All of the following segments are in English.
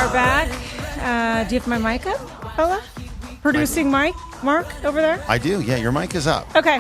are back. Do you have my mic up, Bella? Producing mic, Mark, over there? I do, yeah. Your mic is up. Okay.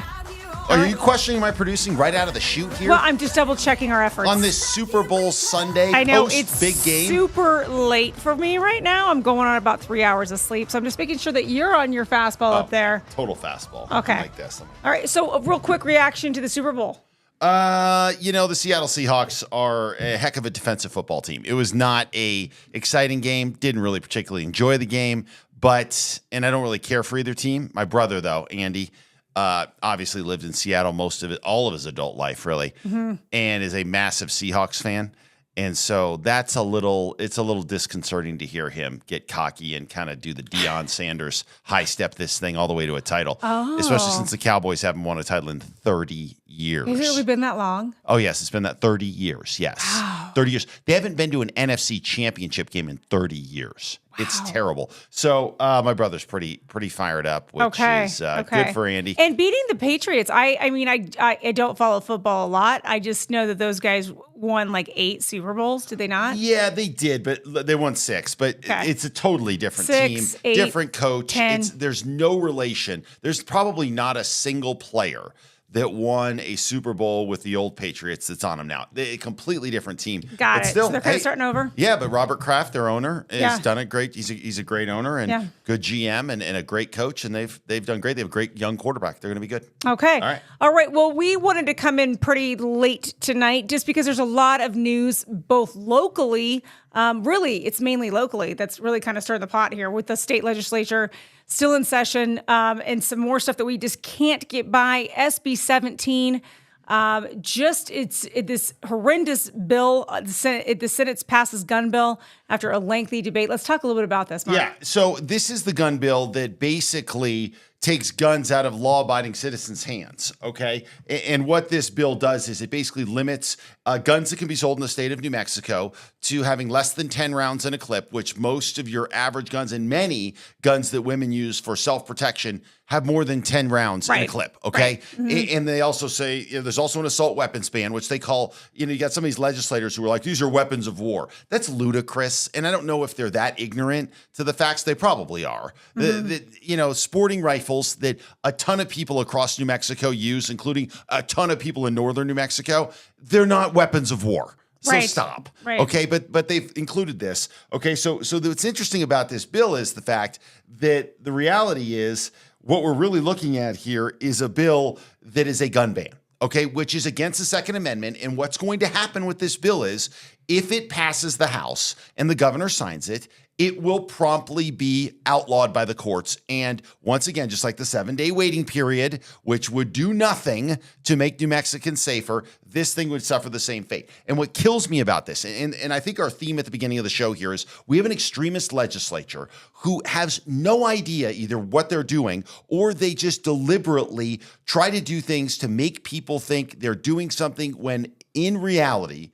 Are you questioning my producing right out of the chute here? Well, I'm just double-checking our efforts. On this Super Bowl Sunday I know, it's big game? super late for me right now. I'm going on about 3 hours of sleep, so I'm just making sure that you're on your fastball up there. Total fastball. Okay. Like this. All right, so a real quick reaction to the Super Bowl. The Seattle Seahawks are a heck of a defensive football team. It was not a exciting game. Didn't really particularly enjoy the game, and I don't really care for either team. My brother, though, Andy, obviously lived in Seattle all of his adult life, really, and is a massive Seahawks fan. And so it's a little disconcerting to hear him get cocky and kind of do the Deion Sanders high step this thing all the way to a title, especially since the Cowboys haven't won a title in 30 years. Has it really been that long? Oh, yes. It's been that 30 years. Yes. Wow. 30 years. They haven't been to an NFC championship game in 30 years. Wow. It's terrible. So my brother's pretty fired up, which is good for Andy. And beating the Patriots, I don't follow football a lot. I just know that those guys won like 8 Super Bowls. Did they not? Yeah, they did, but they won 6. But it's a totally different 6, team, 8, different coach. 10. There's no relation. There's probably not a single player that won a Super Bowl with the old Patriots that's on them now. A completely different team. Got it. Still, so they're kind of starting over? Yeah, but Robert Kraft, their owner, has done it great. He's a great owner and good GM and a great coach, and they've done great. They have a great young quarterback. They're going to be good. Okay. All right. Well, we wanted to come in pretty late tonight just because there's a lot of news both locally. Really, it's mainly locally. That's really kind of stirring the pot here with the state legislature still in session, and some more stuff that we just can't get by. SB 17, it's this horrendous bill. The Senate passes gun bill after a lengthy debate. Let's talk a little bit about this, Mark. Yeah, so this is the gun bill that basically takes guns out of law-abiding citizens' hands, okay? And what this bill does is it basically limits guns that can be sold in the state of New Mexico to having less than 10 rounds in a clip, which most of your average guns and many guns that women use for self-protection have more than 10 rounds in a clip, okay? Right. Mm-hmm. And they also say there's also an assault weapons ban, which they call, you got some of these legislators who are like, these are weapons of war. That's ludicrous. And I don't know if they're that ignorant to the facts. They probably are. Mm-hmm. Sporting rifles that a ton of people across New Mexico use, including a ton of people in northern New Mexico, they're not weapons of war. So stop. Right. Okay, but they've included this. Okay, so what's interesting about this bill is the fact that the reality is what we're really looking at here is a bill that is a gun ban. Okay, which is against the Second Amendment. And what's going to happen with this bill is if it passes the House and the governor signs it, it will promptly be outlawed by the courts. And once again, just like the 7-day waiting period, which would do nothing to make New Mexicans safer, this thing would suffer the same fate. And what kills me about this, and I think our theme at the beginning of the show here is we have an extremist legislature who has no idea either what they're doing or they just deliberately try to do things to make people think they're doing something when in reality,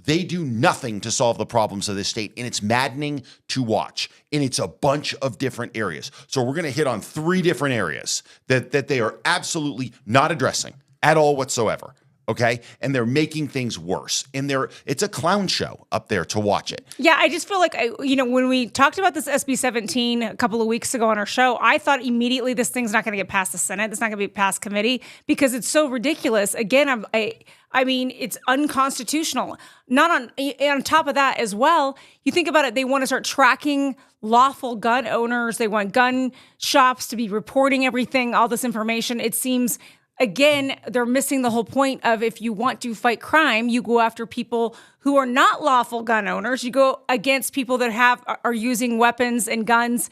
they do nothing to solve the problems of this state, and it's maddening to watch. And it's a bunch of different areas. So we're going to hit on 3 different areas that they are absolutely not addressing at all whatsoever. Okay, and they're making things worse, and it's a clown show up there to watch it. Yeah, I just feel like when we talked about this SB 17 a couple of weeks ago on our show, I thought immediately this thing's not going to get past the Senate. It's not going to be past committee because it's so ridiculous. Again, I mean, it's unconstitutional. Not on top of that as well, you think about it, they want to start tracking lawful gun owners. They want gun shops to be reporting everything, all this information. It seems, again, they're missing the whole point of if you want to fight crime, you go after people who are not lawful gun owners. You go against people that are using weapons and guns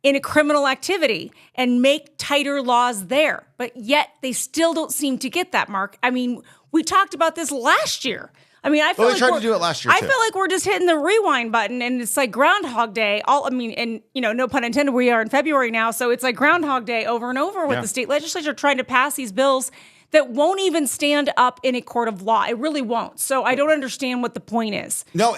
in a criminal activity and make tighter laws there. But yet they still don't seem to get that, Mark. I mean, we talked about this last year. I mean, I feel like they tried to do it last year, too. I feel like we're just hitting the rewind button, and it's like Groundhog Day. No pun intended, we are in February now, so it's like Groundhog Day over and over with the state legislature trying to pass these bills that won't even stand up in a court of law. It really won't. So I don't understand what the point is. No,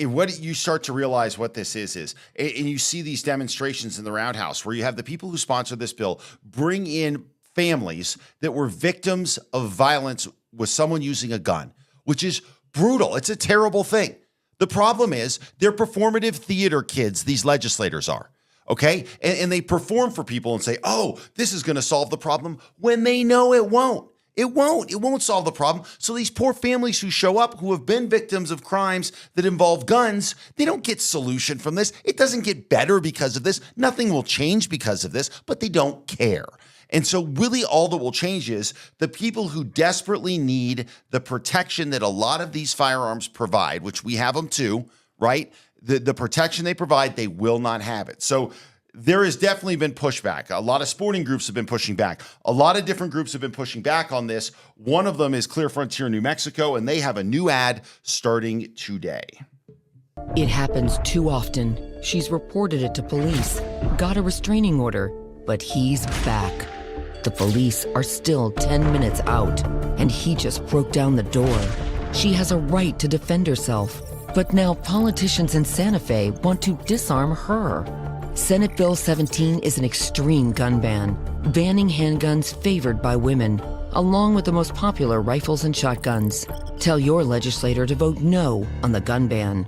what you start to realize what this is, and you see these demonstrations in the Roundhouse where you have the people who sponsor this bill bring in families that were victims of violence with someone using a gun, which is brutal. It's a terrible thing. The problem is they're performative theater kids, these legislators are. Okay. And they perform for people and say, oh, this is going to solve the problem when they know it won't. It won't. It won't solve the problem. So these poor families who show up, who have been victims of crimes that involve guns, they don't get solution from this. It doesn't get better because of this. Nothing will change because of this, but they don't care. And so really all that will change is the people who desperately need the protection that a lot of these firearms provide, which we have them too, right? The protection they provide, they will not have it. So there has definitely been pushback. A lot of sporting groups have been pushing back. A lot of different groups have been pushing back on this. One of them is Clear Frontier New Mexico, and they have a new ad starting today. It happens too often. She's reported it to police, got a restraining order, but he's back. The police are still 10 minutes out, and he just broke down the door. She has a right to defend herself, but now politicians in Santa Fe want to disarm her. Senate Bill 17 is an extreme gun ban, banning handguns favored by women, along with the most popular rifles and shotguns. Tell your legislator to vote no on the gun ban.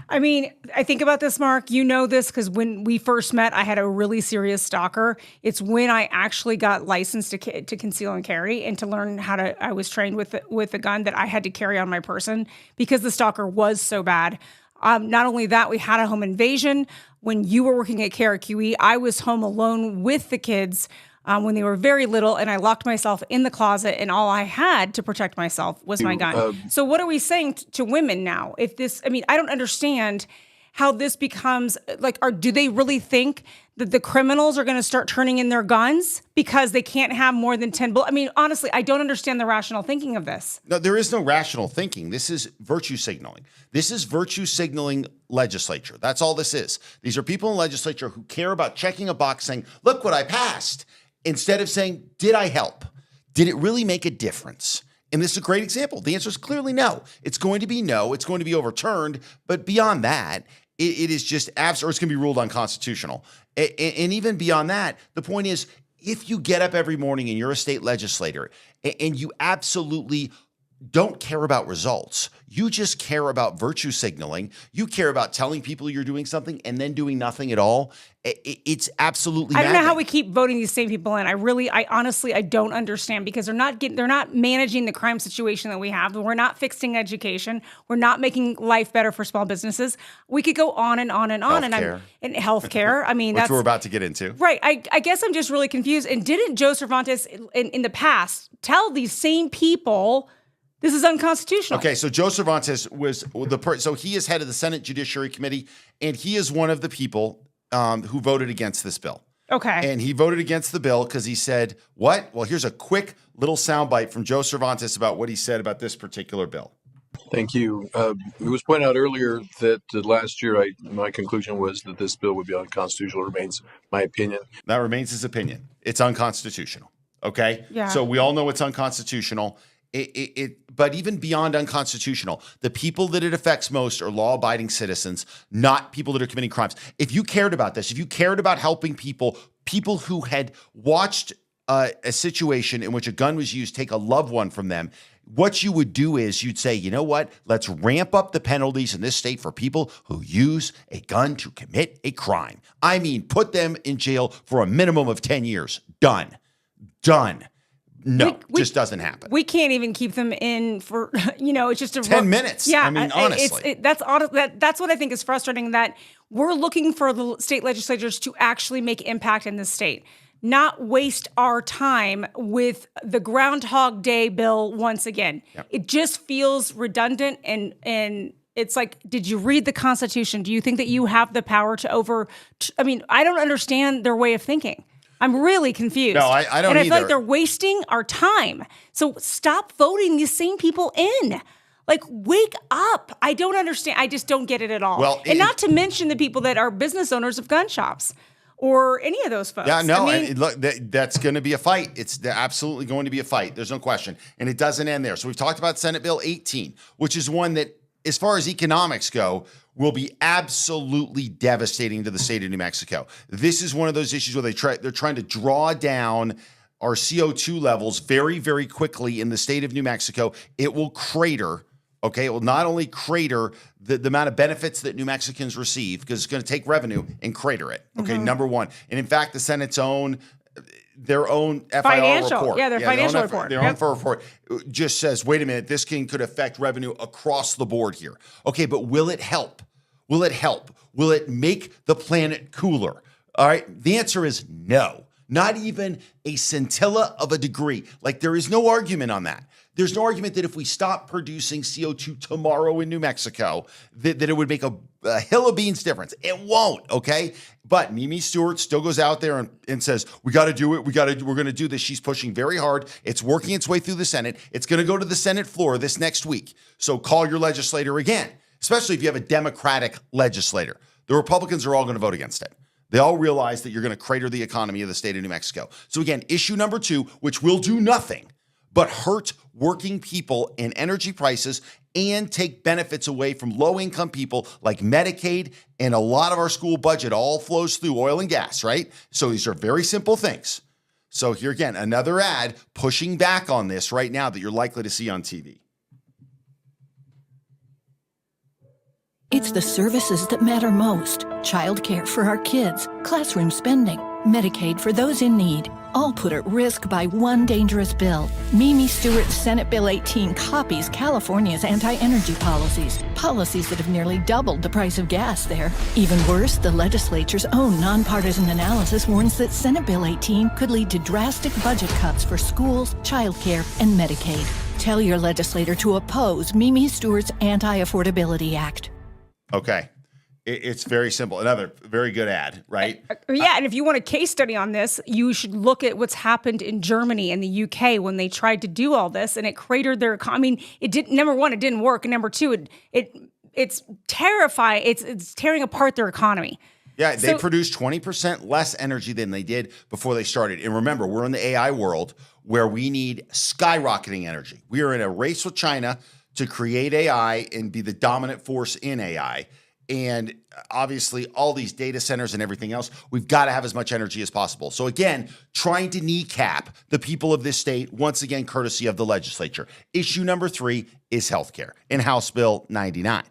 I mean, I think about this, Mark. You know this because when we first met, I had a really serious stalker. It's when I actually got licensed to conceal and carry and to learn how to. I was trained with a gun that I had to carry on my person because the stalker was so bad. Not only that, we had a home invasion. When you were working at KRQE, I was home alone with the kids when they were very little, and I locked myself in the closet, and all I had to protect myself was my gun. So what are we saying to women now? If this, I mean, I don't understand how this becomes, like, do they really think that the criminals are going to start turning in their guns because they can't have more than 10 bullets? I mean, honestly, I don't understand the rational thinking of this. No, there is no rational thinking. This is virtue signaling. This is virtue signaling legislature. That's all this is. These are people in legislature who care about checking a box saying, look what I passed, instead of saying, did I help? Did it really make a difference? And this is a great example. The answer is clearly no. It's going to be no. It's going to be overturned. But beyond that, it is just absurd. It's going to be ruled unconstitutional. And even beyond that, the point is, if you get up every morning and you're a state legislator and you absolutely don't care about results, you just care about virtue signaling, you care about telling people you're doing something and then doing nothing at all, it's absolutely I don't know maddening. how we keep voting these same people in. I honestly don't understand because they're not managing the crime situation that we have. We're not fixing education. We're not making life better for small businesses. We could go on and on and on. And healthcare. I mean, which we're about to get into. Right. I guess I'm just really confused. And didn't Joe Cervantes in the past tell these same people this is unconstitutional? Okay, so Joe Cervantes was so he is head of the Senate Judiciary Committee, and he is one of the people who voted against this bill. Okay. And he voted against the bill because he said, what? Well, here's a quick little soundbite from Joe Cervantes about what he said about this particular bill. Thank you. It was pointed out earlier that last year my conclusion was that this bill would be unconstitutional. It remains my opinion. That remains his opinion. It's unconstitutional. Okay? Yeah. So we all know it's unconstitutional. But even beyond unconstitutional, the people that it affects most are law-abiding citizens, not people that are committing crimes. If you cared about this, if you cared about helping people who had watched a situation in which a gun was used take a loved one from them, what you would do is you'd say, you know what? Let's ramp up the penalties in this state for people who use a gun to commit a crime. I mean, put them in jail for a minimum of 10 years. Done. No, just doesn't happen. We can't even keep them in for, it's just 10 minutes. Yeah. I mean, honestly. That's what I think is frustrating, that we're looking for the state legislatures to actually make impact in this state, not waste our time with the Groundhog Day bill once again. Yep. It just feels redundant and it's like, did you read the Constitution? Do you think that you have the power to I don't understand their way of thinking. I'm really confused. No, I don't either. And I feel like they're wasting our time. So stop voting these same people in. Like, wake up. I don't understand. I just don't get it at all. Well, and not to mention the people that are business owners of gun shops or any of those folks. Yeah, no, and look, that's going to be a fight. It's absolutely going to be a fight. There's no question. And it doesn't end there. So we've talked about Senate Bill 18, which is one that, as far as economics go, will be absolutely devastating to the state of New Mexico. This is one of those issues where they're trying to draw down our CO2 levels very, very quickly in the state of New Mexico. It will crater Okay, it will not only crater the amount of benefits that New Mexicans receive, because it's going to take revenue and crater it. Okay, number one. And in fact, the Senate's their own FIR report. Yeah, their financial report. Their own FIR report just says, wait a minute, this could affect revenue across the board here. Okay, but will it help? Will it help? Will it make the planet cooler? All right, the answer is no. Not even a scintilla of a degree. Like, there is no argument on that. There's no argument that if we stop producing CO2 tomorrow in New Mexico, that it would make a hill of beans difference. It won't, okay? But Mimi Stewart still goes out there and says, we got to do it. We're going to do this. She's pushing very hard. It's working its way through the Senate. It's going to go to the Senate floor this next week. So call your legislator again, especially if you have a Democratic legislator. The Republicans are all going to vote against it. They all realize that you're going to crater the economy of the state of New Mexico. So again, issue number 2, which will do nothing but hurt working people and energy prices and take benefits away from low-income people like Medicaid, and a lot of our school budget all flows through oil and gas, right? So these are very simple things. So here again, another ad pushing back on this right now that you're likely to see on TV. It's the services that matter most. Childcare for our kids, classroom spending, Medicaid for those in need, all put at risk by one dangerous bill. Mimi Stewart's Senate Bill 18 copies California's anti-energy policies that have nearly doubled the price of gas there. Even worse, the legislature's own nonpartisan analysis warns that Senate Bill 18 could lead to drastic budget cuts for schools, childcare, and Medicaid. Tell your legislator to oppose Mimi Stewart's Anti-Affordability Act. Okay. It's very simple. Another very good ad, right? Yeah, and if you want a case study on this, you should look at what's happened in Germany and the UK when they tried to do all this, and it cratered their economy. I mean, it didn't. Number one, it didn't work, and number two, it's terrifying. It's tearing apart their economy. Yeah, they produced 20% less energy than they did before they started. And remember, we're in the AI world where we need skyrocketing energy. We are in a race with China to create AI and be the dominant force in AI. And obviously all these data centers and everything else, we've got to have as much energy as possible. So again, trying to kneecap the people of this state, once again, courtesy of the legislature. Issue number 3 is healthcare in House Bill 99,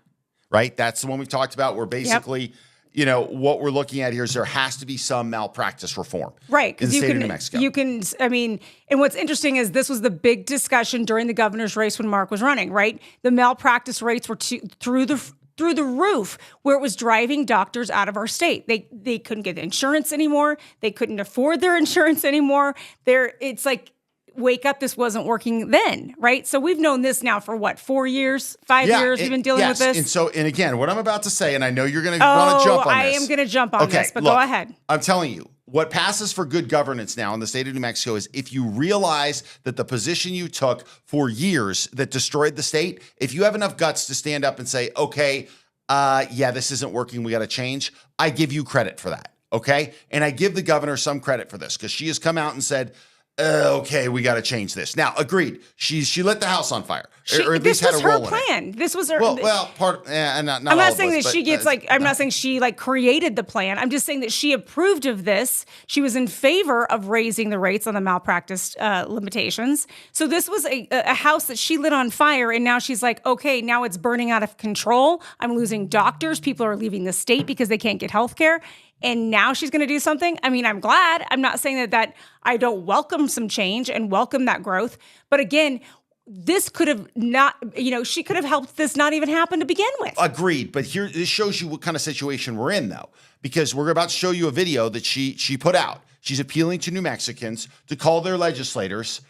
right? That's the one we've talked about where basically, what we're looking at here is there has to be some malpractice reform. Right. In the state of New Mexico. And what's interesting is this was the big discussion during the governor's race when Mark was running, right? The malpractice rates were through the roof, where it was driving doctors out of our state. They couldn't get insurance anymore. They couldn't afford their insurance anymore. It's like, wake up, this wasn't working then, right? So we've known this now for 4 years, 5 years we've been dealing with this. And again, what I'm about to say, and I know you're going to want to jump on this. I am going to jump on this, but look, go ahead. I'm telling you, what passes for good governance now in the state of New Mexico is if you realize that the position you took for years that destroyed the state, if you have enough guts to stand up and say, okay, this isn't working, we got to change, I give you credit for that, okay? And I give the governor some credit for this because she has come out and said, okay, we got to change this. Now, agreed. She lit the house on fire, or at least had a role in it. This was her plan. This was her. Well, part. Not I'm not saying that she gets I'm not saying she created the plan. I'm just saying that she approved of this. She was in favor of raising the rates on the malpractice limitations. So this was a house that she lit on fire, and now she's like, okay, now it's burning out of control. I'm losing doctors. People are leaving the state because they can't get health care. And now she's going to do something. I mean, I'm glad. I'm not saying that I don't welcome some change and welcome that growth. But again, this could have not, she could have helped this not even happen to begin with. Agreed. But this shows you what kind of situation we're in, though, because we're about to show you a video that she put out. She's appealing to New Mexicans to call their legislators,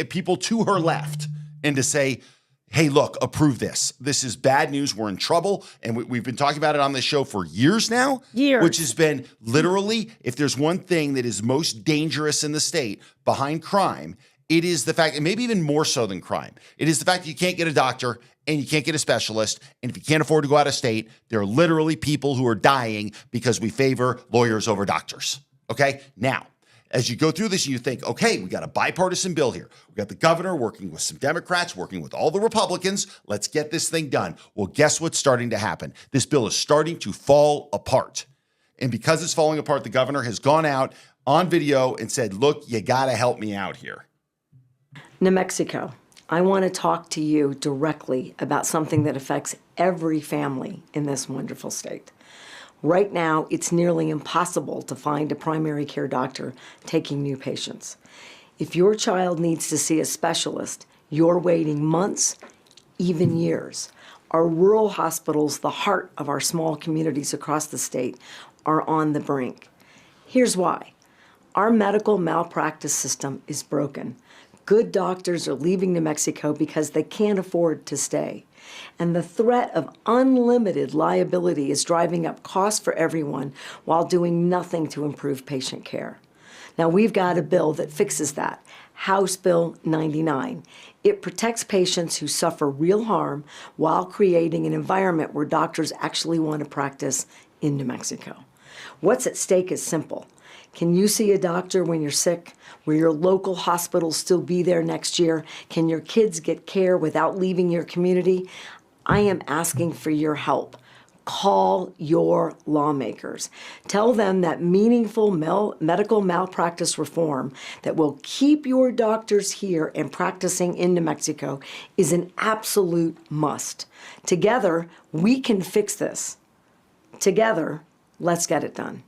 people to her left, and to say, hey, look, approve this. This is bad news. We're in trouble. And we've been talking about it on this show for years now. Years. Which has been literally, if there's one thing that is most dangerous in the state behind crime, it is the fact, and maybe even more so than crime, it is the fact that you can't get a doctor and you can't get a specialist. And if you can't afford to go out of state, there are literally people who are dying because we favor lawyers over doctors. Okay? Now, as you go through this and you think, okay, we got a bipartisan bill here. We got the governor working with some Democrats, working with all the Republicans. Let's get this thing done. Well, guess what's starting to happen? This bill is starting to fall apart. And because it's falling apart, the governor has gone out on video and said, look, you got to help me out here. New Mexico, I want to talk to you directly about something that affects every family in this wonderful state. Right now, it's nearly impossible to find a primary care doctor taking new patients. If your child needs to see a specialist, you're waiting months, even years. Our rural hospitals, the heart of our small communities across the state, are on the brink. Here's why. Our medical malpractice system is broken. Good doctors are leaving New Mexico because they can't afford to stay. And the threat of unlimited liability is driving up costs for everyone while doing nothing to improve patient care. Now, we've got a bill that fixes that, House Bill 99. It protects patients who suffer real harm while creating an environment where doctors actually want to practice in New Mexico. What's at stake is simple. Can you see a doctor when you're sick? Will your local hospitals still be there next year? Can your kids get care without leaving your community? I am asking for your help. Call your lawmakers. Tell them that meaningful medical malpractice reform that will keep your doctors here and practicing in New Mexico is an absolute must. Together, we can fix this. Together, let's get it done.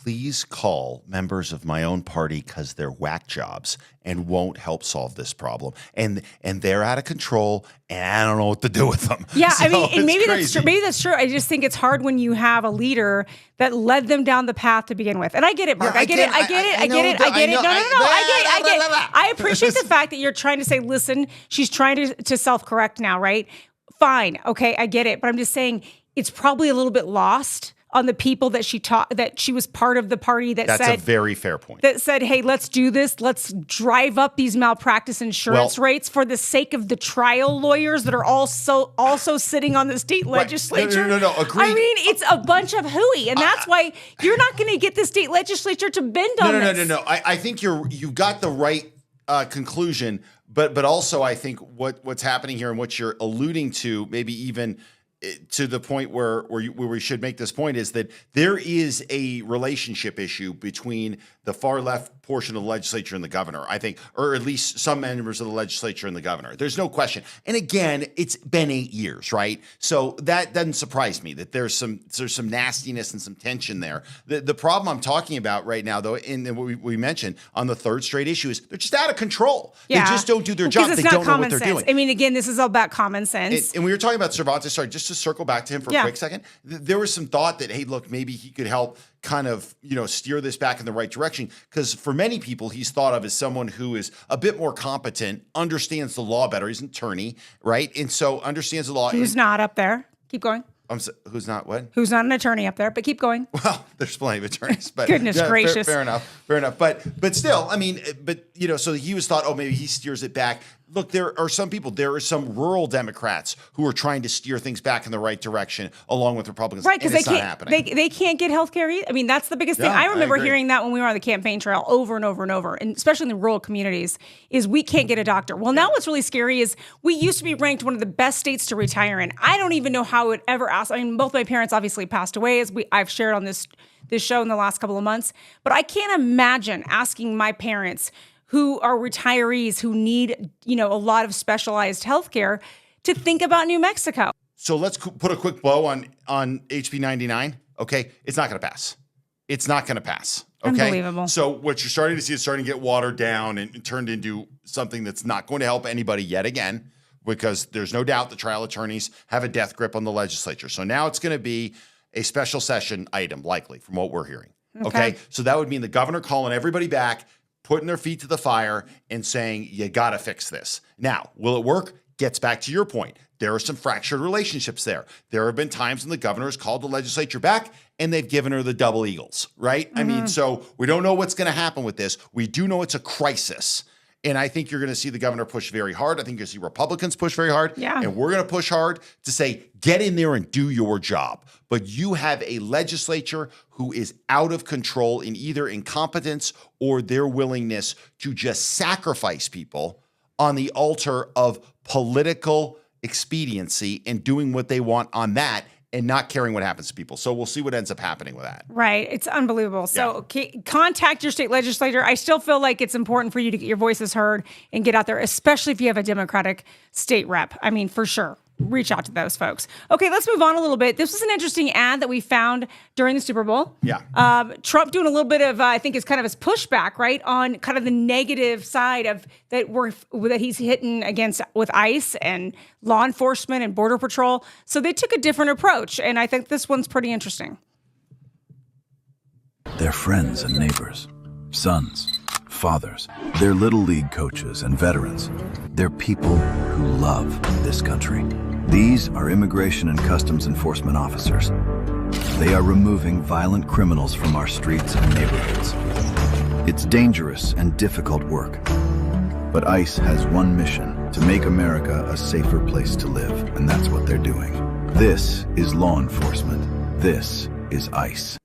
Please call members of my own party because they're whack jobs and won't help solve this problem. And they're out of control, and I don't know what to do with them. Yeah, So I mean, and maybe it's that's true. crazy. Maybe that's true. I just think it's hard when you have a leader that led them down the path to begin with. And I get it, Mark. Yeah, I get it. I get it. I get it. I get it. No, I get it. I appreciate the fact that you're trying to say, listen, she's trying to self-correct now, right? Fine. Okay, I get it. But I'm just saying it's probably a little bit lost on the people that she was part of the party That's a very fair point. that said, hey, let's do this. Let's drive up these malpractice insurance rates for the sake of the trial lawyers that are also sitting on the state legislature. No, agreed. I mean, it's a bunch of hooey, and that's why you're not going to get the state legislature to bend on this. No. I think you've got the right conclusion, but also I think what's happening here and what you're alluding to, maybe even to the point where we should make this point, is that there is a relationship issue between the far left portion of the legislature and the governor, I think, or at least some members of the legislature and the governor. There's no question. And again, it's been 8 years, right? So that doesn't surprise me that there's some nastiness and some tension there. The problem I'm talking about right now, though, in what we mentioned on the third straight issue, is they're just out of control. Yeah. They just don't do their job. They don't know what they're doing. I mean, again, this is all about common sense. And we were talking about Cervantes. Sorry, just to circle back to him for a quick second. There was some thought that, hey, look, maybe he could help kind of, steer this back in the right direction. Because for many people, he's thought of as someone who is a bit more competent, understands the law better. He's an attorney, right? And so understands the law. Who's not up there? Keep going. Who's not what? Who's not an attorney up there, but keep going. Well, there's plenty of attorneys, but Goodness gracious. Fair enough. But still, I mean, so he was thought, maybe he steers it back. Look, there are some people, there are some rural Democrats who are trying to steer things back in the right direction along with Republicans. Right, because it's not happening. They can't get health care either. I mean, that's the biggest thing. Yeah, I remember I agree. hearing that when we were on the campaign trail over and over and over, and especially in the rural communities, is we can't get a doctor. Well, now what's really scary is we used to be ranked one of the best states to retire in. I don't even know how it ever asked. I mean, both my parents obviously passed away, as I've shared on this show in the last couple of months, but I can't imagine asking my parents, who are retirees who need, a lot of specialized healthcare, to think about New Mexico. So let's put a quick bow on HB 99. Okay, it's not going to pass. It's not going to pass. Okay, Unbelievable. So what you're starting to see is starting to get watered down and turned into something that's not going to help anybody yet again, because there's no doubt the trial attorneys have a death grip on the legislature. So now it's going to be a special session item, likely, from what we're hearing. Okay, so that would mean the governor calling everybody back, putting their feet to the fire and saying, you got to fix this. Now, will it work? Gets back to your point. There are some fractured relationships there. There have been times when the governor has called the legislature back and they've given her the double eagles, right? I mean, so we don't know what's going to happen with this. We do know it's a crisis. And I think you're going to see the governor push very hard. I think you're going to see Republicans push very hard. Yeah. And we're going to push hard to say, get in there and do your job. But you have a legislature who is out of control in either incompetence or their willingness to just sacrifice people on the altar of political expediency and doing what they want on that and not caring what happens to people. So we'll see what ends up happening with that. Right. It's unbelievable. So contact your state legislator. I still feel like it's important for you to get your voices heard and get out there, especially if you have a Democratic state rep. I mean, for sure. Reach out to those folks. Okay, let's move on a little bit. This was an interesting ad that we found during the Super Bowl. Yeah. Trump doing a little bit of, I think, is kind of his pushback, right, on kind of the negative side of that he's hitting against with ICE and law enforcement and Border Patrol. So they took a different approach, and I think this one's pretty interesting. They're friends and neighbors, sons, fathers. They're little league coaches and veterans. They're people who love this country. These are Immigration and Customs Enforcement officers. They are removing violent criminals from our streets and neighborhoods. It's dangerous and difficult work. But ICE has one mission: to make America a safer place to live, and that's what they're doing. This is law enforcement. This is ICE.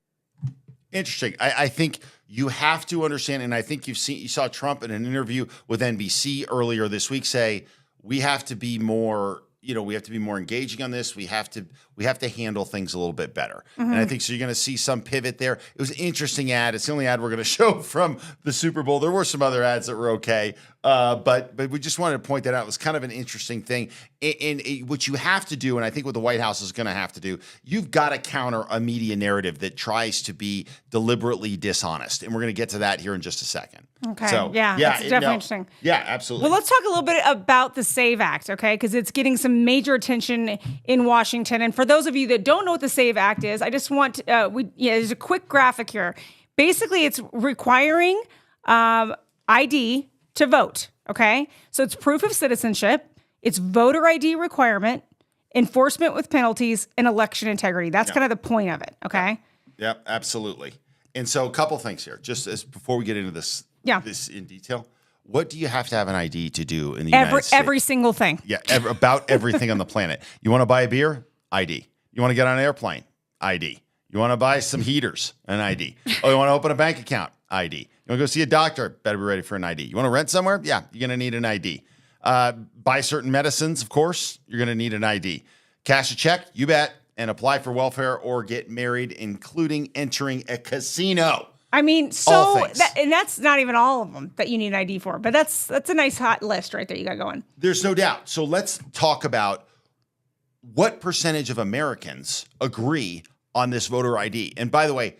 Interesting. I think you have to understand, and I think you saw Trump in an interview with NBC earlier this week say, we have to be more, we have to be more engaging on this. We have to handle things a little bit better. And I think so. You're going to see some pivot there. It was an interesting ad. It's the only ad we're going to show from the Super Bowl. There were some other ads that were okay, but we just wanted to point that out. It was kind of an interesting thing. And what you have to do, and I think what the White House is going to have to do, you've got to counter a media narrative that tries to be deliberately dishonest. And we're going to get to that here in just a second. Okay. So, yeah, it's definitely interesting. Yeah, absolutely. Well, let's talk a little bit about the SAVE Act, okay? Because it's getting some major attention in Washington. And for those of you that don't know what the SAVE Act is, I just want there's a quick graphic here. Basically, it's requiring ID to vote, okay? So it's proof of citizenship, it's voter ID requirement, enforcement with penalties, and election integrity. That's kind of the point of it, okay? Yep, absolutely. And so a couple things here, just as before we get into this in detail. What do you have to have an ID to do in the United States? Every single thing. Yeah, about everything on the planet. You want to buy a beer? ID. You want to get on an airplane? ID. You want to buy some heaters? An ID. Oh, you want to open a bank account? ID. You want to go see a doctor? Better be ready for an ID. You want to rent somewhere? Yeah, you're going to need an ID. Buy certain medicines, of course, you're going to need an ID. Cash a check? You bet. And apply for welfare or get married, including entering a casino. I mean, and that's not even all of them that you need an ID for, but that's a nice hot list right there you got going. There's no doubt. So let's talk about what percentage of Americans agree on this voter ID. And by the way,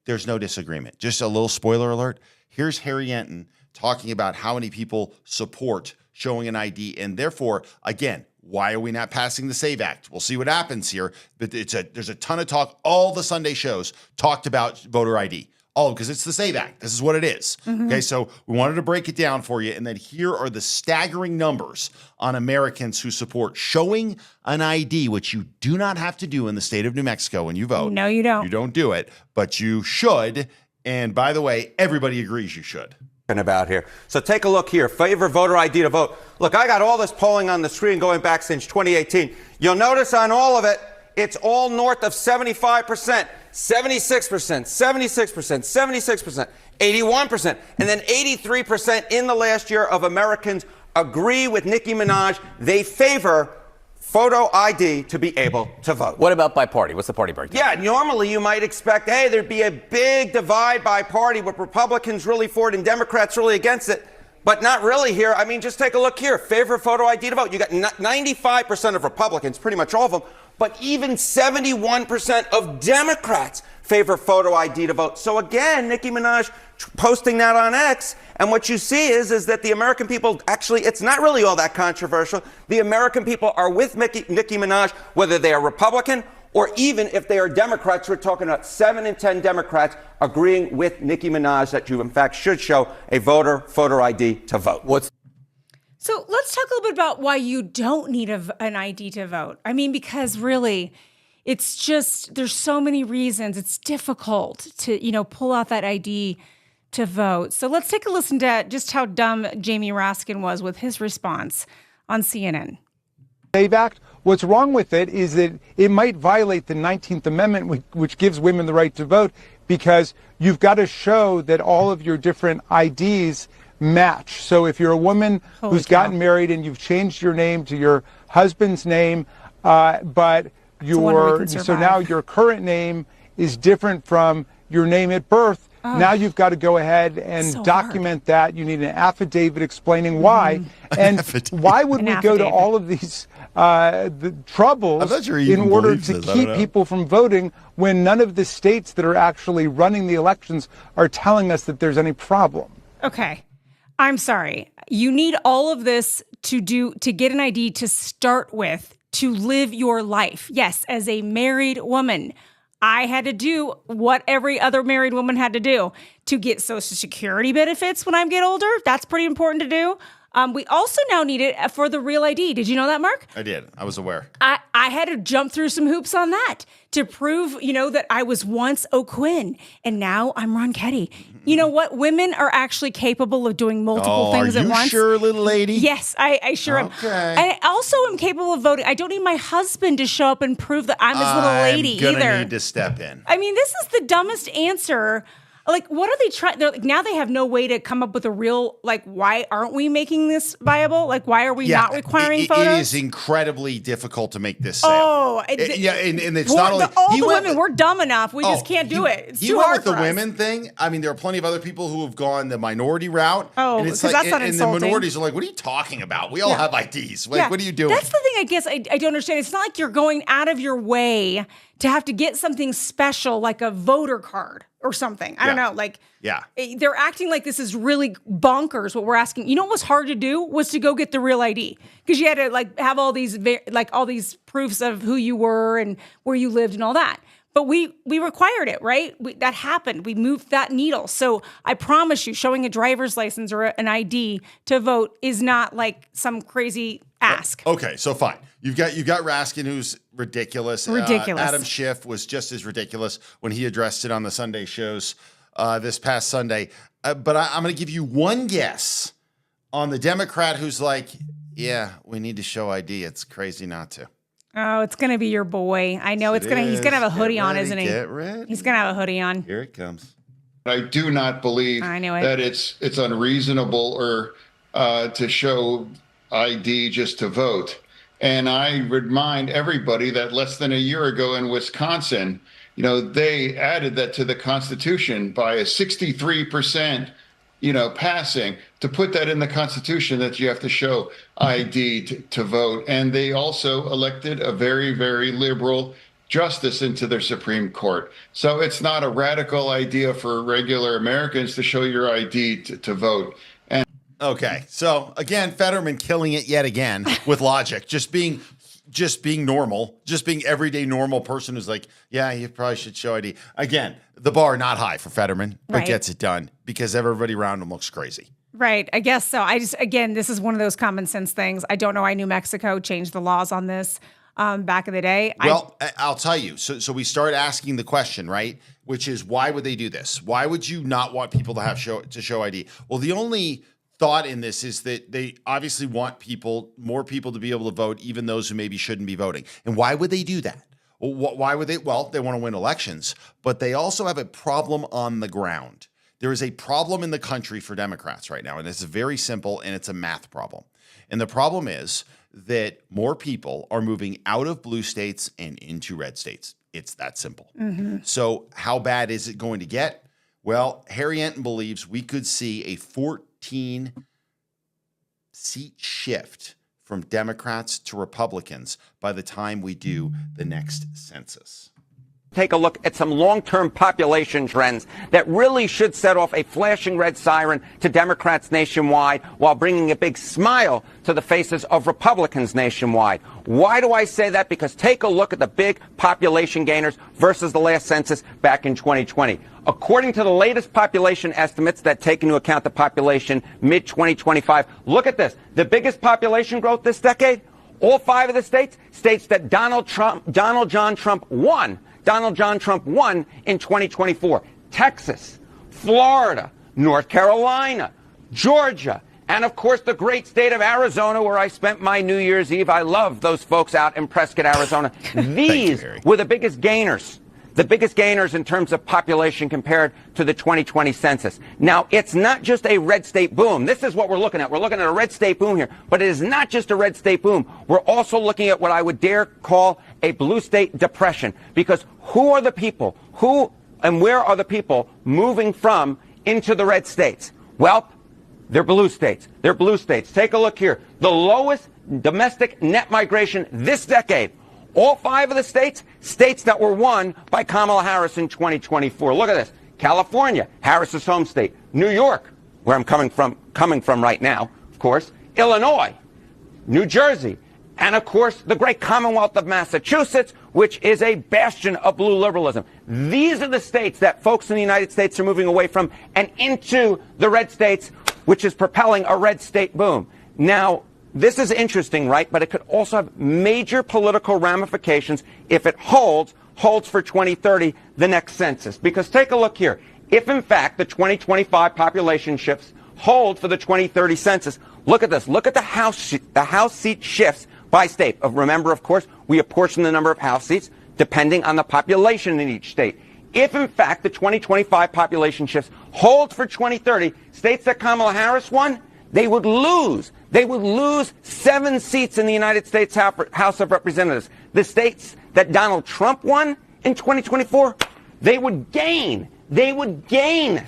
there's no disagreement. Just a little spoiler alert. Here's Harry Enton talking about how many people support showing an ID. And therefore, again, why are we not passing the SAVE Act? We'll see what happens here. But there's a ton of talk. All the Sunday shows talked about voter ID. Oh, because it's the SAVE Act. This is what it is. Okay, so we wanted to break it down for you. And then here are the staggering numbers on Americans who support showing an ID, which you do not have to do in the state of New Mexico when you vote. No, you don't. You don't do it, but you should. And by the way, everybody agrees you should. About here. So take a look here. Favor voter ID to vote. Look, I got all this polling on the screen going back since 2018. You'll notice on all of it, it's all north of 75%, 76%, 76%, 76%, 81%, and then 83% in the last year of Americans agree with Nicki Minaj. They favor photo ID to be able to vote. What about by party? What's the party breakdown? Yeah, normally you might expect, hey, there'd be a big divide by party with Republicans really for it and Democrats really against it. But not really here. I mean, just take a look here. Favor photo ID to vote. You got 95% of Republicans, pretty much all of them, but even 71% of Democrats favor photo ID to vote. So again, Nicki Minaj posting that on X, and what you see is that the American people, actually, it's not really all that controversial. The American people are with Nicki Minaj, whether they are Republican or even if they are Democrats. We're talking about 7 in 10 Democrats agreeing with Nicki Minaj that you, in fact, should show a photo ID to vote. So let's talk a little bit about why you don't need an ID to vote. I mean, because really, it's just, there's so many reasons. It's difficult to, pull out that ID to vote. So let's take a listen to just how dumb Jamie Raskin was with his response on CNN. SAVE Act, what's wrong with it is that it might violate the 19th Amendment, which gives women the right to vote, because you've got to show that all of your different IDs match. So if you're a woman who's gotten married and you've changed your name to your husband's name, but So now your current name is different from your name at birth. Now you've got to go ahead and document that. You need an affidavit explaining why. And why would we go to all of these the troubles in order to keep people from voting when none of the states that are actually running the elections are telling us that there's any problem? Okay. I'm sorry. You need all of this to get an ID to start with, to live your life. Yes, as a married woman, I had to do what every other married woman had to do to get Social Security benefits when I get older. That's pretty important to do. We also now need it for the real ID. Did you know that, Mark? I did. I was aware. I had to jump through some hoops on that to prove, that I was once O'Quinn and now I'm Ronchetti. You know what? Women are actually capable of doing multiple things at once. Are you sure, little lady? Yes, I sure am. Okay. I also am capable of voting. I don't need my husband to show up and prove that I'm his little lady either. I'm gonna need to step in. I mean, this is the dumbest answer. Like, what are they trying? They're like, now they have no way to come up with a real, why aren't we making this viable? Like, why are we not requiring photos? It is incredibly difficult to make this sale. Oh, and it's not only all the women. We're dumb enough. We just can't do it. It's too hard for us. He went with the women thing. I mean, there are plenty of other people who have gone the minority route. Oh, because that's not insulting. And the minorities are like, what are you talking about? We all have IDs. Like, what are you doing? That's the thing. I guess I don't understand. It's not like you're going out of your way to have to get something special like a voter card or something. I don't know. They're acting like this is really bonkers what we're asking. You know what was hard to do was to go get the real ID, because you had to have all these all these proofs of who you were and where you lived and all that. But we required it, right? That happened. We moved that needle. So I promise you, showing a driver's license or an ID to vote is not like some crazy ask. Okay, so fine. You've got Raskin, who's ridiculous. Adam Schiff was just as ridiculous when he addressed it on the Sunday shows this past Sunday. But I'm going to give you one guess on the Democrat who's like, yeah, we need to show ID. It's crazy not to. Oh, it's going to be your boy. I know he's going to have a hoodie on, isn't he? Get ready. He's going to have a hoodie on. Here it comes. I do not believe that it's unreasonable or to show ID just to vote. And I remind everybody that less than a year ago in Wisconsin, they added that to the Constitution by a 63%, passing, to put that in the Constitution that you have to show ID to vote. And they also elected a very, very liberal justice into their Supreme Court. So it's not a radical idea for regular Americans to show your ID to vote. Okay, so again, Fetterman killing it yet again with logic, just being normal, just being everyday normal person who's like, yeah, you probably should show ID. Again, the bar not high for Fetterman, but gets it done because everybody around him looks crazy. Right, I guess so. This is one of those common sense things. I don't know why New Mexico changed the laws on this back in the day. Well, I'll tell you. So we start asking the question, right? Which is, why would they do this? Why would you not want people to show ID? Well, the only thought in this is that they obviously want more people to be able to vote, even those who maybe shouldn't be voting. And why would they do that? Why would they? Well, they want to win elections, but they also have a problem on the ground. There is a problem in the country for Democrats right now, and it's very simple, and it's a math problem. And the problem is that more people are moving out of blue states and into red states. It's that simple. Mm-hmm. So how bad is it going to get? Well, Harry Enton believes we could see a 14-seat shift from Democrats to Republicans by the time we do the next census. Take a look at some long-term population trends that really should set off a flashing red siren to Democrats nationwide while bringing a big smile to the faces of Republicans nationwide. Why do I say that? Because take a look at the big population gainers versus the last census back in 2020. According to the latest population estimates that take into account the population mid-2025, look at this. The biggest population growth this decade, all 5 of the states that Donald John Trump won in 2024. Texas, Florida, North Carolina, Georgia, and of course the great state of Arizona, where I spent my New Year's Eve. I love those folks out in Prescott, Arizona. These were the biggest gainers. The biggest gainers in terms of population compared to the 2020 census. Now, it's not just a red state boom. This is what we're looking at. We're looking at a red state boom here. But it is not just a red state boom. We're also looking at what I would dare call a blue state depression. Because who are the people? Who and where are the people moving from into the red states? Well, they're blue states. They're blue states. Take a look here. The lowest domestic net migration this decade. All 5 of the states that were won by Kamala Harris in 2024. Look at this. California, Harris's home state. New York, where I'm coming from right now, of course. Illinois, New Jersey, and of course the great Commonwealth of Massachusetts, which is a bastion of blue liberalism. These are the states that folks in the United States are moving away from and into the red states, which is propelling a red state boom. Now, this is interesting, right? But it could also have major political ramifications if it holds for 2030, the next census. Because take a look here. If, in fact, the 2025 population shifts hold for the 2030 census, look at this. Look at the House seat shifts by state. Remember, of course, we apportion the number of House seats depending on the population in each state. If, in fact, the 2025 population shifts hold for 2030, states that Kamala Harris won, they would lose 7 seats in the United States House of Representatives. The states that Donald Trump won in 2024, they would gain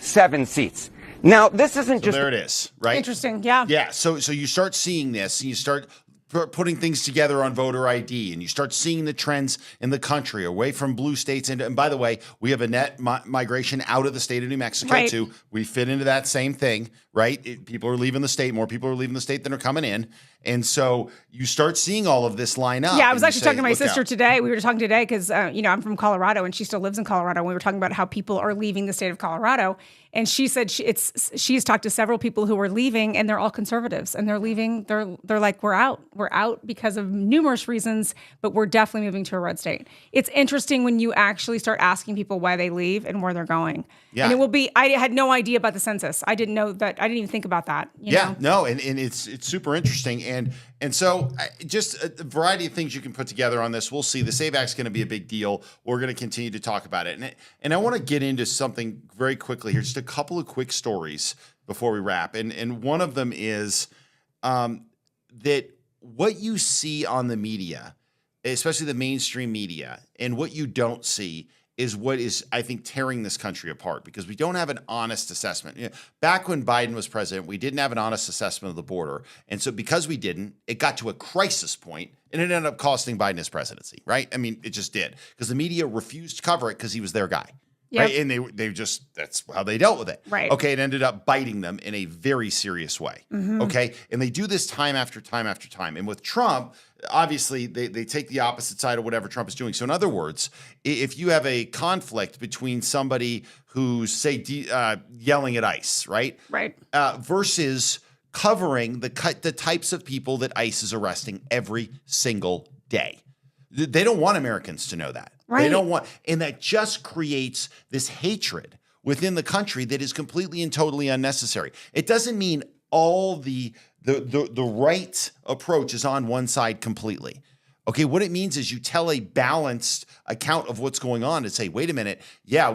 7 seats. Now, this isn't just... There it is, right? Interesting, yeah. Yeah, so you start seeing this, and you start putting things together on voter ID, and you start seeing the trends in the country away from blue states. And by the way, we have a net migration out of the state of New Mexico, too. We fit into that same thing, right? People are leaving the state. More people are leaving the state than are coming in. And so you start seeing all of this line up. Yeah, I was actually talking to my sister today. We were talking today because, I'm from Colorado, and she still lives in Colorado. And we were talking about how people are leaving the state of Colorado. And she said she's talked to several people who are leaving, and they're all conservatives. And they're leaving. They're like, we're out. We're out because of numerous reasons, but we're definitely moving to a red state. It's interesting when you actually start asking people why they leave and where they're going. Yeah. And it will be, I had no idea about the census. I didn't know that. I didn't even think about that. You know? No, and it's super interesting. And so just a variety of things you can put together on this. We'll see. The SAVE Act's going to be a big deal. We're going to continue to talk about it. And I want to get into something very quickly here, just a couple of quick stories before we wrap. And one of them is that what you see on the media, especially the mainstream media, and what you don't see is what is, I think, tearing this country apart, because we don't have an honest assessment. Back when Biden was president, we didn't have an honest assessment of the border. And so because we didn't, it got to a crisis point, and it ended up costing Biden his presidency, right? I mean, it just did, because the media refused to cover it because he was their guy. Yep. Right? And they just, that's how they dealt with it. Right. Okay, it ended up biting them in a very serious way. Mm-hmm. Okay, and they do this time after time after time. And with Trump, obviously, they take the opposite side of whatever Trump is doing. So in other words, if you have a conflict between somebody who's, say, yelling at ICE, right? Right. Versus covering the types of people that ICE is arresting every single day. They don't want Americans to know that. Right. They don't want, and that just creates this hatred within the country that is completely and totally unnecessary. It doesn't mean all the right approach is on one side completely. Okay, what it means is you tell a balanced account of what's going on and say, wait a minute, yeah,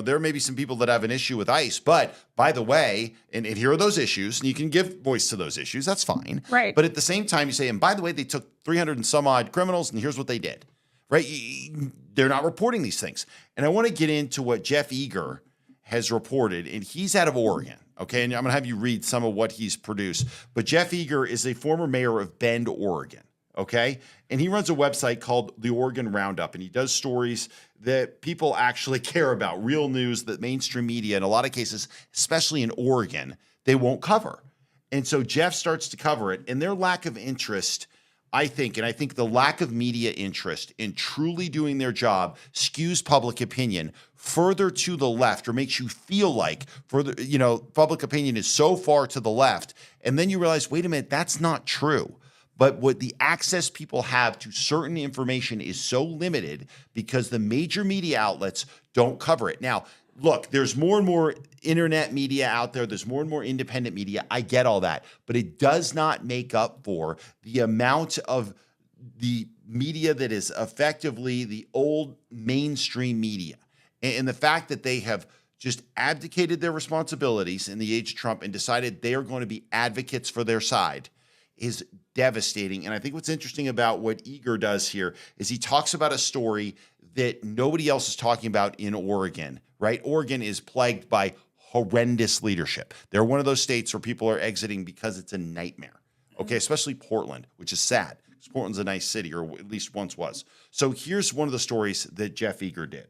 there may be some people that have an issue with ICE, but by the way, and here are those issues, and you can give voice to those issues, that's fine. Right. But at the same time, you say, and by the way, they took 300 and some odd criminals, and here's what they did. Right? They're not reporting these things. And I want to get into what Jeff Eager has reported, and he's out of Oregon. Okay, and I'm going to have you read some of what he's produced. But Jeff Eager is a former mayor of Bend, Oregon. Okay, and he runs a website called the Oregon Roundup, and he does stories that people actually care about, real news that mainstream media, in a lot of cases, especially in Oregon, they won't cover. And so Jeff starts to cover it, and their lack of interest, I think the lack of media interest in truly doing their job skews public opinion further to the left, or makes you feel like public opinion is so far to the left. And then you realize, wait a minute, that's not true. But what the access people have to certain information is so limited because the major media outlets don't cover it. Now, look, there's more and more internet media out there. There's more and more independent media. I get all that. But it does not make up for the amount of the media that is effectively the old mainstream media. And the fact that they have just abdicated their responsibilities in the age of Trump and decided they are going to be advocates for their side is devastating. And I think what's interesting about what Eager does here is he talks about a story that nobody else is talking about in Oregon, right? Oregon is plagued by horrendous leadership. They're one of those states where people are exiting because it's a nightmare. Okay, especially Portland, which is sad. Because Portland's a nice city, or at least once was. So here's one of the stories that Jeff Eager did.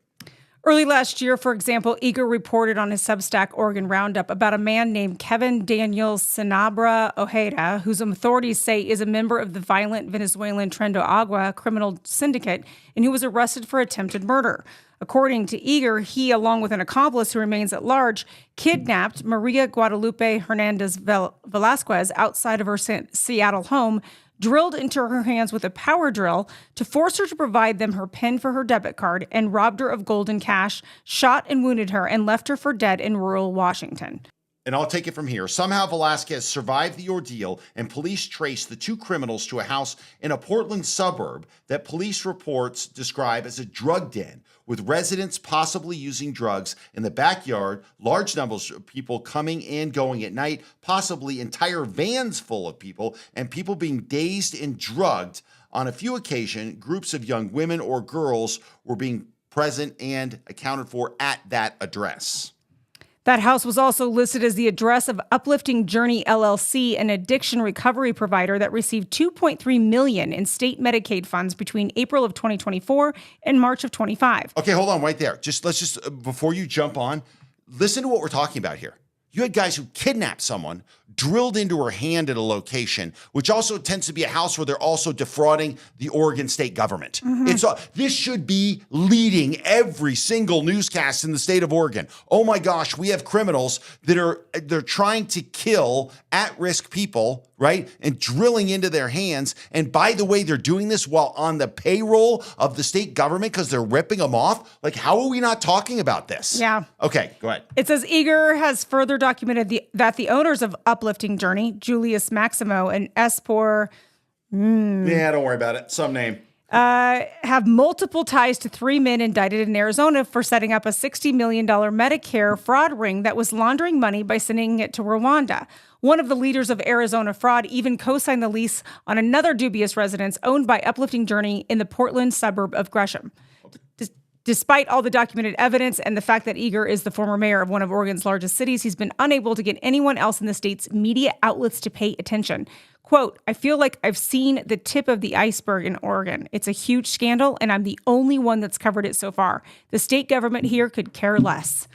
Early last year, for example, Eager reported on his Substack Oregon Roundup about a man named Kevin Daniel Sanabra Ojeda, whose authorities say is a member of the violent Venezuelan Tren de Agua criminal syndicate and who was arrested for attempted murder. According to Eager, he, along with an accomplice who remains at large, kidnapped Maria Guadalupe Hernandez Velasquez outside of her Seattle home, drilled into her hands with a power drill to force her to provide them her PIN for her debit card, and robbed her of gold and cash, shot and wounded her, and left her for dead in rural Washington. And I'll take it from here. Somehow Velasquez survived the ordeal, and police traced the two criminals to a house in a Portland suburb that police reports describe as a drug den, with residents possibly using drugs in the backyard, large numbers of people coming and going at night, possibly entire vans full of people, and people being dazed and drugged. On a few occasions, groups of young women or girls were being present and accounted for at that address. That house was also listed as the address of Uplifting Journey LLC, an addiction recovery provider that received $2.3 million in state Medicaid funds between April of 2024 and March of 25. Okay, hold on right there. Let's before you jump on, listen to what we're talking about here. You had guys who kidnapped someone, drilled into her hand at a location, which also tends to be a house where they're also defrauding the Oregon state government. This should be leading every single newscast in the state of Oregon. Oh my gosh, we have criminals they're trying to kill at-risk people, right? And drilling into their hands. And by the way, they're doing this while on the payroll of the state government because they're ripping them off. Like, how are we not talking about this? Yeah. Okay, go ahead. It says Eager has further documented that the owners of Uplifting Journey, Julius Maximo and Espor, Yeah, don't worry about it. Some name. have multiple ties to three men indicted in Arizona for setting up a $60 million Medicare fraud ring that was laundering money by sending it to Rwanda. One of the leaders of Arizona fraud even co-signed the lease on another dubious residence owned by Uplifting Journey in the Portland suburb of Gresham. Despite all the documented evidence and the fact that Eager is the former mayor of one of Oregon's largest cities, he's been unable to get anyone else in the state's media outlets to pay attention. Quote, I feel like I've seen the tip of the iceberg in Oregon. It's a huge scandal, and I'm the only one that's covered it so far. The state government here could care less.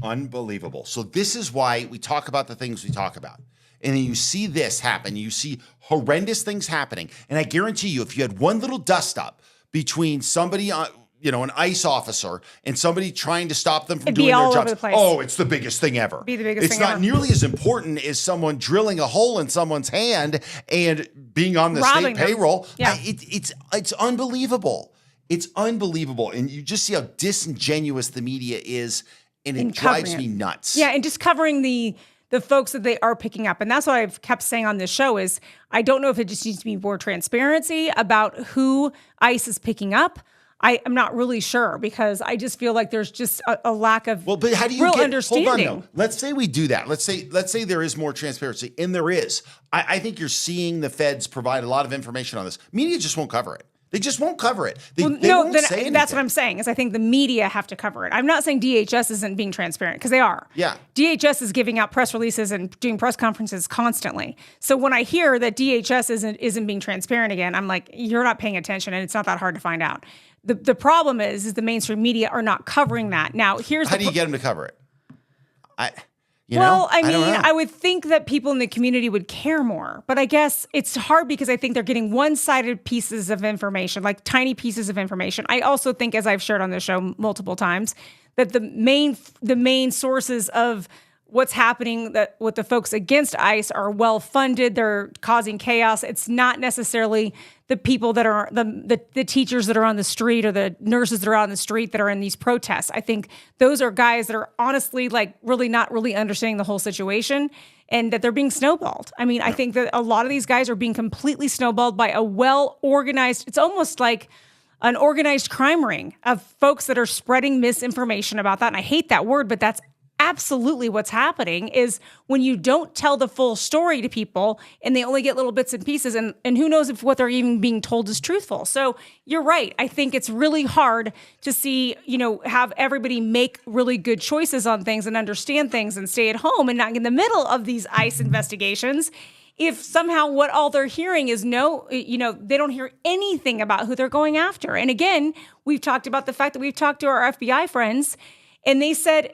Unbelievable. So this is why we talk about the things we talk about. And then you see this happen. You see horrendous things happening. And I guarantee you, if you had one little dust up between somebody on, an ICE officer and somebody trying to stop them from doing their jobs. The oh, it's the biggest thing ever. Be the biggest it's thing not ever. nearly as important as someone drilling a hole in someone's hand and being on the Robbing state them. payroll. Yeah. It's unbelievable. It's unbelievable. And you just see how disingenuous the media is, and it drives me nuts. Yeah, and just covering the folks that they are picking up. And that's what I've kept saying on this show is I don't know if it just needs to be more transparency about who ICE is picking up. I'm not really sure because I just feel like there's just a lack of but how do you real get, understanding. Hold on, no. Let's say we do that. Let's say there is more transparency, and there is. I think you're seeing the feds provide a lot of information on this. Media just won't cover it. They just won't cover it. They won't say anything. That's what I'm saying is I think the media have to cover it. I'm not saying DHS isn't being transparent because they are. Yeah. DHS is giving out press releases and doing press conferences constantly. So when I hear that DHS isn't being transparent again, I'm like, you're not paying attention, and it's not that hard to find out. The problem is the mainstream media are not covering that. Now, how do you get them to cover it? I would think that people in the community would care more, but I guess it's hard because I think they're getting one-sided pieces of information, like tiny pieces of information. I also think, as I've shared on this show multiple times, that the main sources of what's happening with the folks against ICE are well-funded. They're causing chaos. It's not necessarily the people that are the teachers that are on the street or the nurses that are on the street that are in these protests. I think those are guys that are honestly really not really understanding the whole situation and that they're being snowballed. I mean, I think that a lot of these guys are being completely snowballed by a well-organized, it's almost like an organized crime ring of folks that are spreading misinformation about that. And I hate that word, but that's absolutely what's happening is when you don't tell the full story to people and they only get little bits and pieces, and who knows if what they're even being told is truthful. So you're right. I think it's really hard to see, have everybody make really good choices on things and understand things and stay at home and not get in the middle of these ICE investigations. If somehow what all they're hearing is they don't hear anything about who they're going after. And again, we've talked about the fact that we've talked to our FBI friends and they said,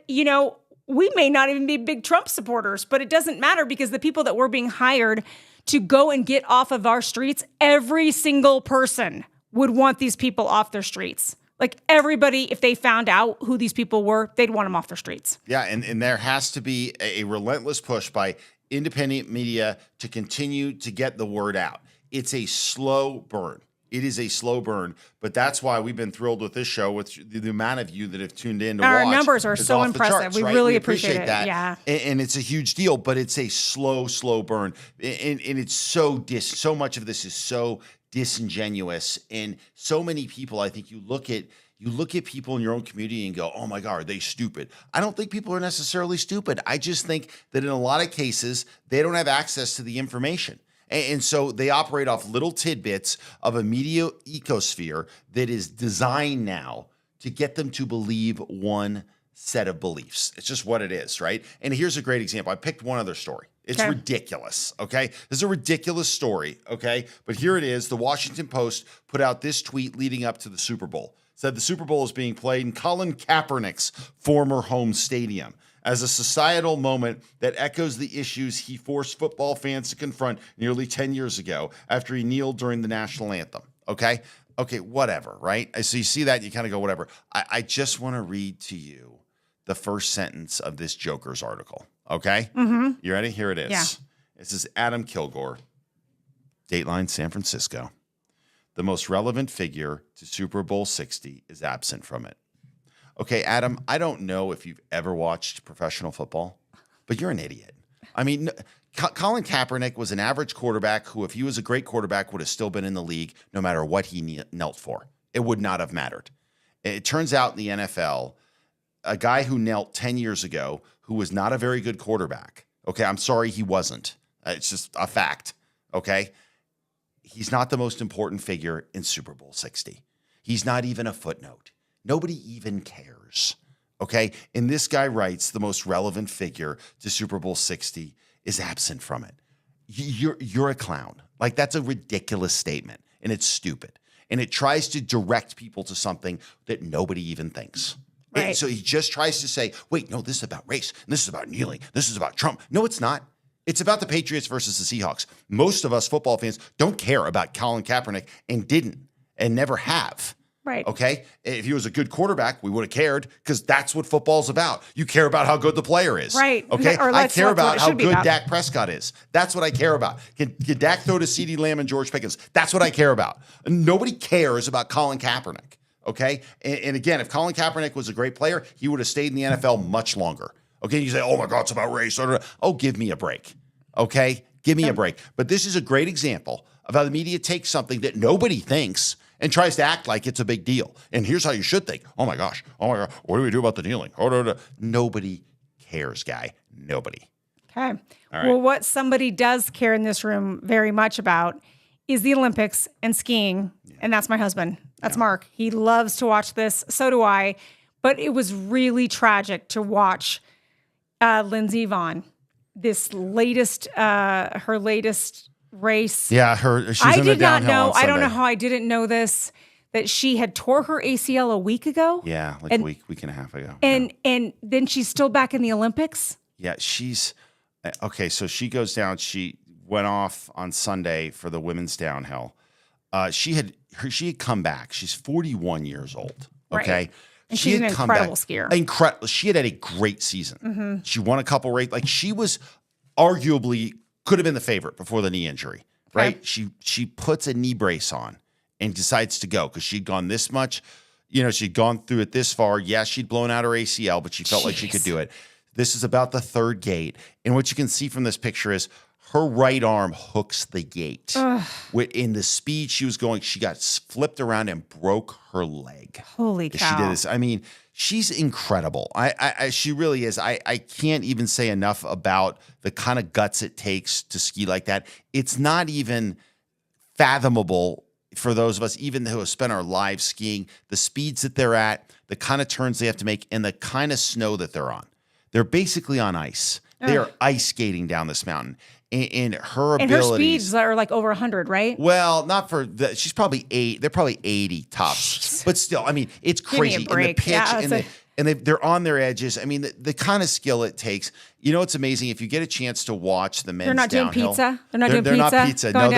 we may not even be big Trump supporters, but it doesn't matter because the people that we're being hired to go and get off of our streets, every single person would want these people off their streets. Like everybody, if they found out who these people were, they'd want them off their streets. Yeah, and there has to be a relentless push by independent media to continue to get the word out. It's a slow burn. It is a slow burn, but that's why we've been thrilled with this show, with the amount of you that have tuned in to watch. Our numbers are so impressive. Charts, we right? really appreciate that. Yeah. And it's a huge deal, but it's a slow burn. And it's so much of this is so disingenuous. And so many people, I think you look at people in your own community and go, oh my God, are they stupid? I don't think people are necessarily stupid. I just think that in a lot of cases, they don't have access to the information. And so they operate off little tidbits of a media ecosphere that is designed now to get them to believe one set of beliefs. It's just what it is, right? And here's a great example. I picked one other story. It's ridiculous, okay? This is a ridiculous story, okay? But here it is. The Washington Post put out this tweet leading up to the Super Bowl. Said the Super Bowl is being played in Colin Kaepernick's former home stadium as a societal moment that echoes the issues he forced football fans to confront nearly 10 years ago after he kneeled during the national anthem. Okay, whatever, right? So you see that, and you kind of go, whatever. I just want to read to you the first sentence of this Joker's article, okay? Mm-hmm. You ready? Here it is. Yeah. This is Adam Kilgore, Dateline San Francisco. The most relevant figure to Super Bowl 60 is absent from it. Okay, Adam, I don't know if you've ever watched professional football, but you're an idiot. I mean, Colin Kaepernick was an average quarterback who, if he was a great quarterback, would have still been in the league no matter what he knelt for. It would not have mattered. It turns out in the NFL, a guy who knelt 10 years ago who was not a very good quarterback, okay, I'm sorry he wasn't. It's just a fact, okay? He's not the most important figure in Super Bowl 60. He's not even a footnote. Nobody even cares, okay? And this guy writes the most relevant figure to Super Bowl 60 is absent from it. You're a clown. Like, that's a ridiculous statement, and it's stupid. And it tries to direct people to something that nobody even thinks. Right. And so he just tries to say, wait, no, this is about race, and this is about kneeling, this is about Trump. No, it's not. It's about the Patriots versus the Seahawks. Most of us football fans don't care about Colin Kaepernick and didn't and never have. Right. Okay. If he was a good quarterback, we would have cared because that's what football's about. You care about how good the player is. Right. Okay. I care about how good about. Dak Prescott is. That's what I care about. Can Dak throw to CeeDee Lamb and George Pickens? That's what I care about. Nobody cares about Colin Kaepernick. Okay. And again, if Colin Kaepernick was a great player, he would have stayed in the NFL much longer. Okay. You say, oh my God, it's about race. Oh, give me a break. Okay. Give me a break. But this is a great example of how the media takes something that nobody thinks and tries to act like it's a big deal. And here's how you should think. Oh my gosh. What do we do about the kneeling? Nobody cares, guy. Nobody. Okay. All right. Well, what somebody does care in this room very much about is the Olympics and skiing. Yeah. And that's my husband. That's Mark. He loves to watch this. So do I. But it was really tragic to watch Lindsey Vonn, her latest race. Yeah, she's in the downhill on Sunday. I did not know. I don't know how I didn't know this, that she had tore her ACL a week ago. Yeah, like a week and a half ago. And then she's still back in the Olympics? Yeah, she's okay, so she goes down. She went off on Sunday for the women's downhill. She had come back. She's 41 years old. Okay. Right. And she's an incredible skier. Incredible. She had a great season. Mm-hmm. She won a couple races. Like, she was arguably could have been the favorite before the knee injury, right? Okay. She puts a knee brace on and decides to go because she'd gone this much. She'd gone through it this far. Yeah, she'd blown out her ACL, but she felt like she could do it. This is about the third gate. And what you can see from this picture is her right arm hooks the gate. In the speed she was going, she got flipped around and broke her leg. Holy cow. She did this. I mean, she's incredible. She really is. I can't even say enough about the kind of guts it takes to ski like that. It's not even fathomable for those of us, even who have spent our lives skiing, the speeds that they're at, the kind of turns they have to make, and the kind of snow that they're on. They're basically on ice. They are ice skating down this mountain. And her abilities. And her speeds are like over 100, right? Well, not for the, she's probably 8. They're probably 80 tops. Jeez. But still, I mean, it's crazy. Give me a break. And the pitch they're on their edges. I mean, the kind of skill it takes. You know, it's amazing if you get a chance to watch the men's downhill. They're not doing pizza? They're not pizza. No,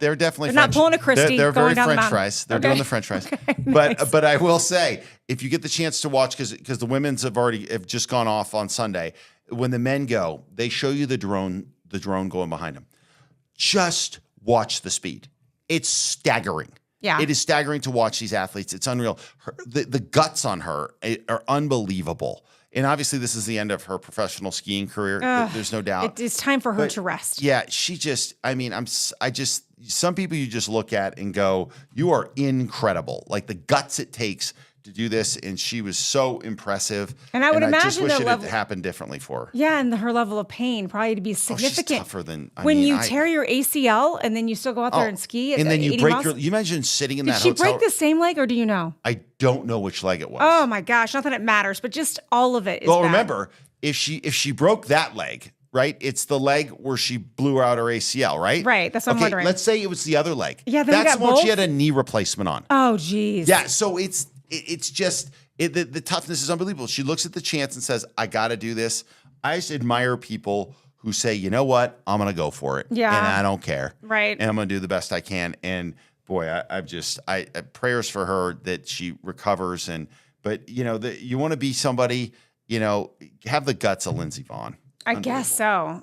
they're definitely They're not pulling a Krysty. They're very down French fries. They're doing the French fries. Okay, nice. But I will say, if you get the chance to watch, because the women's have just gone off on Sunday, when the men go, they show you the drone going behind them. Just watch the speed. It's staggering. Yeah. It is staggering to watch these athletes. It's unreal. The guts on her are unbelievable. And obviously, this is the end of her professional skiing career. There's no doubt. It's time for her to rest. Yeah, she just, some people you just look at and go, you are incredible. Like the guts it takes to do this, and she was so impressive. And I would imagine I just wish it had happened differently for her. Yeah, and her level of pain probably to be significant. She's tougher than when you tear your ACL and then you still go out there and ski. And then you break your. You imagine sitting in that hotel. Did she break the same leg, or do you know? I don't know which leg it was. Oh my gosh, not that it matters, but just all of it is bad. Remember, if she broke that leg, right? It's the leg where she blew out her ACL, right? Right. That's what I'm wondering. Let's say it was the other leg. Yeah, that's the one she had a knee replacement on. Oh, geez. Yeah. So it's just. The toughness is unbelievable. She looks at the chance and says, I got to do this. I just admire people who say, you know what? I'm going to go for it. Yeah. And I don't care. Right. And I'm going to do the best I can. And boy, I prayers for her that she recovers. But you know, you want to be somebody, you know, have the guts of Lindsey Vonn. I guess so.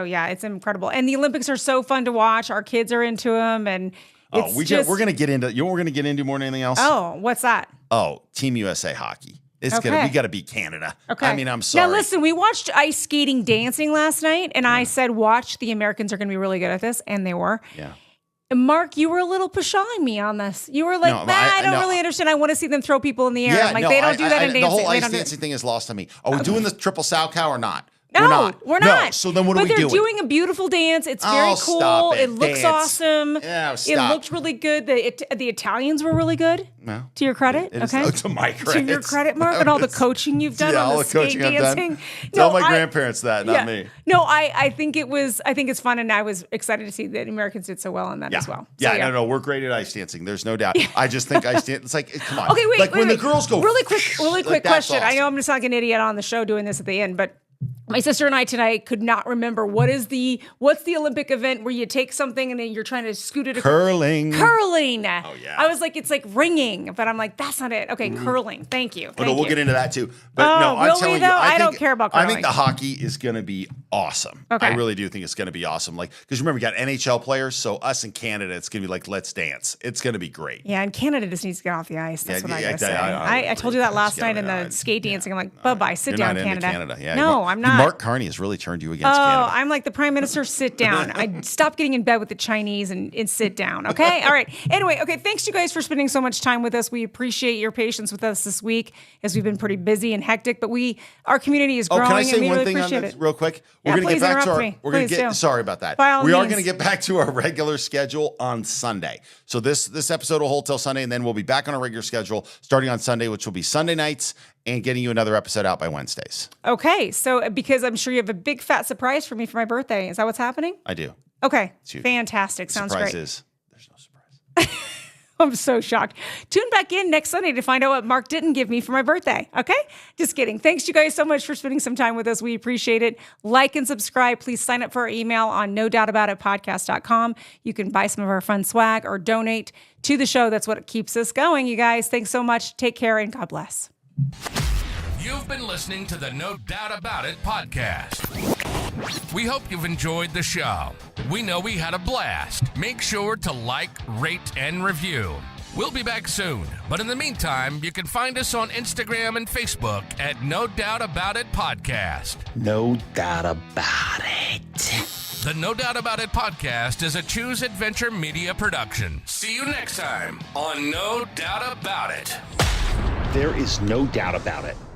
Yeah. It's incredible. And the Olympics are so fun to watch. Our kids are into them. And we're going to get into, you know what we're going to get into more than anything else? Oh, what's that? Oh, Team USA hockey. We got to beat Canada. Okay. I mean, I'm sorry. Now listen, we watched ice skating dancing last night, and I said, watch, the Americans are going to be really good at this, and they were. Yeah. And Mark, you were a little pashawing me on this. You were like, I don't really understand. I want to see them throw people in the air. Yeah, they don't do that in dancing. The whole ice dancing thing is lost on me. Are we doing the triple sow cow or not? No, we're not. No. So then what are we doing? But they're doing a beautiful dance. It's very cool. Stop it. Looks awesome. Yeah, It looked really good. The Italians were really good. No. To your credit, okay? To my credit. To your credit, Mark, and all the coaching you've done on the skate dancing. Tell my grandparents that, not me. No, I think it's fun, and I was excited to see that Americans did so well on that as well. So, no, we're great at ice dancing. There's no doubt. I just think ice dancing, it's like, come on. Okay, wait, when the girls go. Really quick question. Awesome. I know I'm just like an idiot on the show doing this at the end, but my sister and I tonight could not remember what's the Olympic event where you take something and then you're trying to scoot it. Curling. Oh yeah. I was like, it's like ringing, but I'm like, that's not it. Okay, curling. Thank you. We'll get into that too. But no, I'm telling you, I don't care about curling. I think the hockey is going to be awesome. Okay. I really do think it's going to be awesome. Like, because remember, we got NHL players, so us in Canada, it's going to be like, let's dance. It's going to be great. Yeah, and Canada just needs to get off the ice. That's what I gotta say. I told you that last night in the skate dancing. I'm like, bye-bye, sit down, Canada. Yeah, no, I'm not. Mark Carney has really turned you against Canada. I'm like the Prime Minister, sit down. I stop getting in bed with the Chinese and sit down, okay? All right. Anyway, okay, thanks you guys for spending so much time with us. We appreciate your patience with us this week as we've been pretty busy and hectic, but our community is growing. Can I say and we one really thing on appreciate this it. real quick? We're going to get back to our sorry about that. By all we are means. going to get back to our regular schedule on Sunday. So this episode will hold till Sunday, and then we'll be back on our regular schedule starting on Sunday, which will be Sunday nights, and getting you another episode out by Wednesdays. Okay, so because I'm sure you have a big fat surprise for me for my birthday. Is that what's happening? I do. Okay, fantastic. Sounds great. There's no surprise. I'm so shocked. Tune back in next Sunday to find out what Mark didn't give me for my birthday. Okay? Just kidding. Thanks you guys so much for spending some time with us. We appreciate it. Like and subscribe. Please sign up for our email on nodoubtaboutitpodcast.com. You can buy some of our fun swag or donate to the show. That's what keeps us going, you guys. Thanks so much. Take care and God bless. You've been listening to the No Doubt About It podcast. We hope you've enjoyed the show. We know we had a blast. Make sure to like, rate, and review. We'll be back soon, but in the meantime, you can find us on Instagram and Facebook at No Doubt About It Podcast. No doubt about it. The No Doubt About It podcast is a Choose Adventure Media production. See you next time on No Doubt About It. There is no doubt about it.